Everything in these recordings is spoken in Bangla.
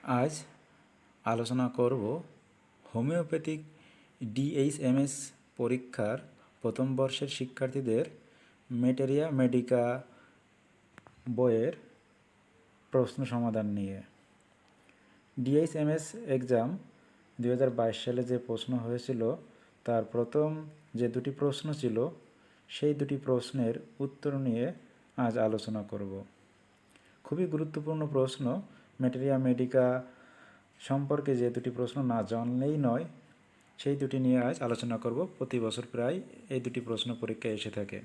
আজ আলোচনা করব হোমিওপ্যাথিক ডিএইচএমএস পরীক্ষার প্রথম বর্ষের শিক্ষার্থীদের ম্যাটেরিয়া মেডিকা বইয়ের প্রশ্ন সমাধান নিয়ে। ডিএইচএমএস এক্সাম 2022 সালে যে প্রশ্ন হয়েছিল তার প্রথম যে দুটি প্রশ্ন ছিল সেই দুটি প্রশ্নের উত্তর নিয়ে আজ আলোচনা করব। খুবই গুরুত্বপূর্ণ প্রশ্ন। ম্যাটেরিয়া মেডিকা সম্পর্কে যে দুটি প্রশ্ন না জানলেই নয়, সেই দুটি নিয়ে আজ আলোচনা করব। প্রতি বছর প্রায় এই দুটি প্রশ্ন পরীক্ষায় এসে থাকে।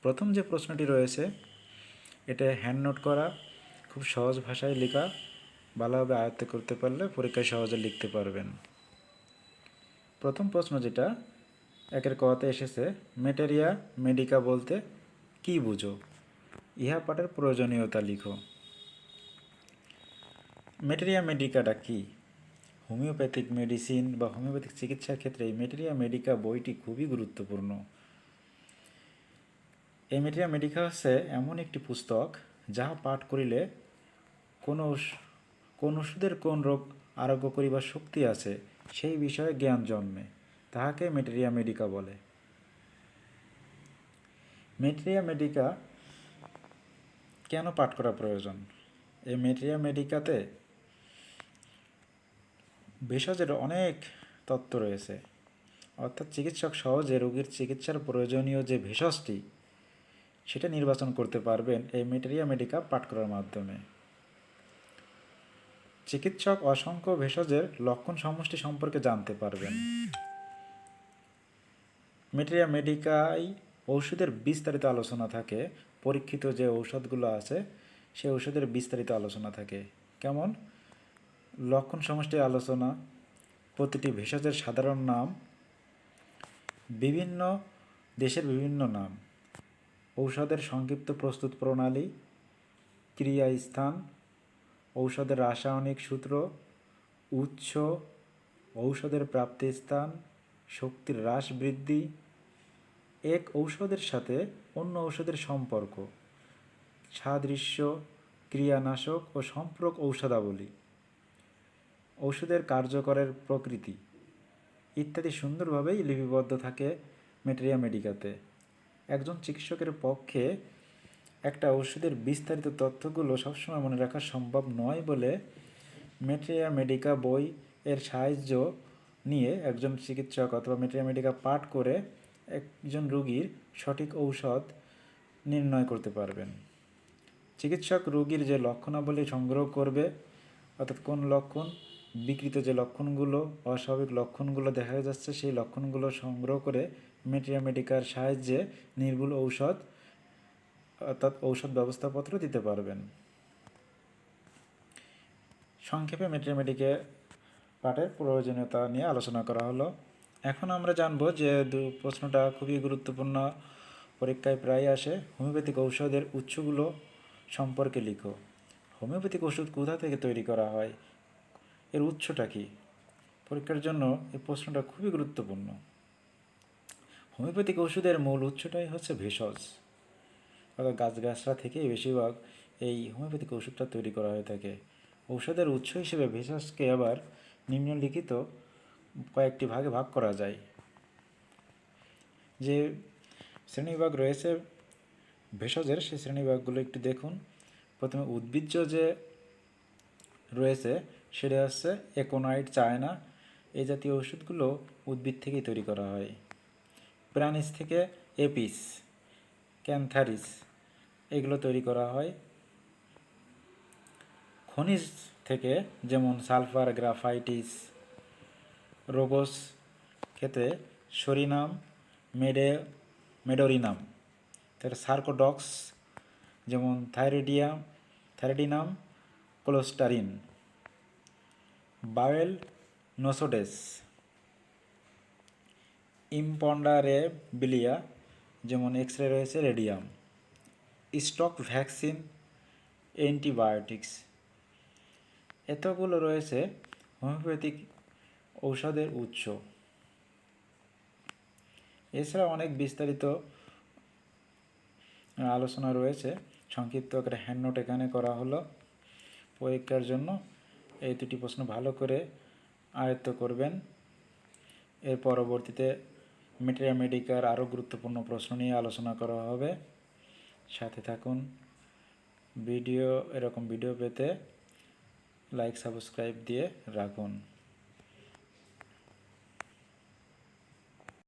প্রথম যে প্রশ্নটি রয়েছে এটা হ্যান্ড নোট করা, খুব সহজ ভাষায় লেখা, ভালোভাবে আয়ত্ত করতে পারলে পরীক্ষায় সহজে লিখতে পারবেন। প্রথম প্রশ্ন যেটা একের কতে এসেছে, ম্যাটেরিয়া মেডিকা বলতে কি বুঝো? ইহা পাঠের প্রয়োজনীয়তা লিখো। ম্যাটেরিয়া মেডিকাটা কি? হোমিওপ্যাথিক মেডিসিন বা হোমিওপ্যাথিক চিকিৎসার ক্ষেত্রে এই ম্যাটেরিয়া মেডিকা বইটি খুবই গুরুত্বপূর্ণ। এই ম্যাটেরিয়া মেডিকা হচ্ছে এমন একটি পুস্তক যাহা পাঠ করিলে কোন ওষুধের কোন রোগ আরোগ্য করিবার শক্তি আছে সেই বিষয়ে জ্ঞান জন্মে, তাহাকে ম্যাটেরিয়া মেডিকা বলে। ম্যাটেরিয়া মেডিকা কেন পাঠ করা প্রয়োজন? এই ম্যাটেরিয়া মেডিকাতে ভেষজের অনেক তত্ত্ব রয়েছে, অর্থাৎ চিকিৎসক সহজে রোগীর চিকিৎসার প্রয়োজনীয় যে ভেষজটি সেটা নির্বাচন করতে পারবেন এই ম্যাটেরিয়া মেডিকা পাঠ করার মাধ্যমে। চিকিৎসক অসংখ্য ভেষজের লক্ষণ সমষ্টি সম্পর্কে জানতে পারবেন। ম্যাটেরিয়া মেডিকায় ঔষধের বিস্তারিত আলোচনা থাকে। পরীক্ষিত যে ঔষধগুলো আছে সেই ঔষধের বিস্তারিত আলোচনা থাকে। কেমন? লক্ষণ সমষ্টির আলোচনা, প্রতিটি ভেষজের সাধারণ নাম, বিভিন্ন দেশের বিভিন্ন নাম, ঔষধের সংক্ষিপ্ত প্রস্তুত প্রণালী, ক্রিয়া স্থান, ঔষধের রাসায়নিক সূত্র, উৎস, ঔষধের প্রাপ্তি স্থান, শক্তির হ্রাস বৃদ্ধি, এক ঔষধের সাথে অন্য ঔষধের সম্পর্ক, সাদৃশ্য, ক্রিয়ানাশক ও সম্পূরক ঔষধাবলী, ঔষধের কার্যকরের প্রকৃতি ইত্যাদি সুন্দরভাবেই লিপিবদ্ধ থাকে ম্যাটেরিয়া মেডিকাতে। একজন চিকিৎসকের পক্ষে একটা ওষুধের বিস্তারিত তথ্যগুলো সবসময় মনে রাখা সম্ভব নয় বলে ম্যাটেরিয়া মেডিকা বই এর সাহায্য নিয়ে একজন চিকিৎসক অথবা ম্যাটেরিয়া মেডিকা পাঠ করে একজন রোগীর সঠিক ঔষধ নির্ণয় করতে পারবেন। চিকিৎসক রোগীর যে লক্ষণাবলী সংগ্রহ করবে, অর্থাৎ কোন লক্ষণ, বিকৃত যে লক্ষণগুলো, অস্বাভাবিক লক্ষণগুলো দেখা যাচ্ছে সেই লক্ষণগুলো সংগ্রহ করে ম্যাটেরিয়া মেডিকার সাহায্যে নির্ভুল ঔষধ অর্থাৎ ঔষধ ব্যবস্থাপত্র দিতে পারবেন। সংক্ষেপে ম্যাটেরিয়া মেডিকা পাঠের প্রয়োজনীয়তা নিয়ে আলোচনা করা হলো। এখন আমরা জানবো যে প্রশ্নটা খুবই গুরুত্বপূর্ণ, পরীক্ষায় প্রায় আসে। হোমিওপ্যাথিক ঔষধের উৎসগুলো সম্পর্কে লিখো। হোমিওপ্যাথিক ওষুধ কোথা থেকে তৈরি করা হয়, এর উৎসটা কি? পরীক্ষার জন্য এই প্রশ্নটা খুবই গুরুত্বপূর্ণ। হোমিওপ্যাথিক ওষুধের মূল উৎসটাই হচ্ছে ভেষজ, অর্থাৎ গাছগাছরা থেকেই বেশিরভাগ এই হোমিওপ্যাথিক ওষুধটা তৈরি করা হয়ে থাকে। ঔষধের উৎস হিসেবে ভেষজকে আবার নিম্নলিখিত কয়েকটি ভাগে ভাগ করা যায়। যে শ্রেণীবিভাগ রয়েছে ভেষজের, সেই শ্রেণীবিভাগগুলো একটু দেখুন। প্রথমে উদ্ভিজ্জ যে রয়েছে সেটা হচ্ছে একোনাইট, চায়না, এই জাতীয় ওষুধগুলো উদ্ভিদ থেকেই তৈরি করা হয়। প্রাণীজ থেকে এপিস, ক্যান্থারিস এগুলো তৈরি করা হয়। খনিজ থেকে যেমন সালফার, গ্রাফাইটিস, রোগস ক্ষেত্রে সরিনাম, মেডোরিনাম, তার সার্কোডক্স যেমন থাইরোডিনাম, ক্লোস্টারিন, বাওয়েল নোসোডেস, ইম্পন্ডারেবিলিয়া যেমন এক্স-রে রয়েছে রেডিয়াম, স্টক ভ্যাকসিন, অ্যান্টিবায়োটিক্স, এতগুলো রয়েছে হোমিওপ্যাথিক ঔষধের উৎস। এছাড়া অনেক বিস্তারিত আলোচনা রয়েছে, সংক্ষিপ্ত আকারে হ্যান্ড নোট এখানে করা হলো। পরীক্ষার জন্য এই দুটি প্রশ্ন ভালো করে আয়ত্ত করবেন। এর পরবর্তীতে ম্যাথমেটিকার আরও গুরুত্বপূর্ণ প্রশ্ন নিয়ে আলোচনা করা হবে। সাথে থাকুন। এরকম ভিডিও পেতে লাইক সাবস্ক্রাইব দিয়ে রাখুন।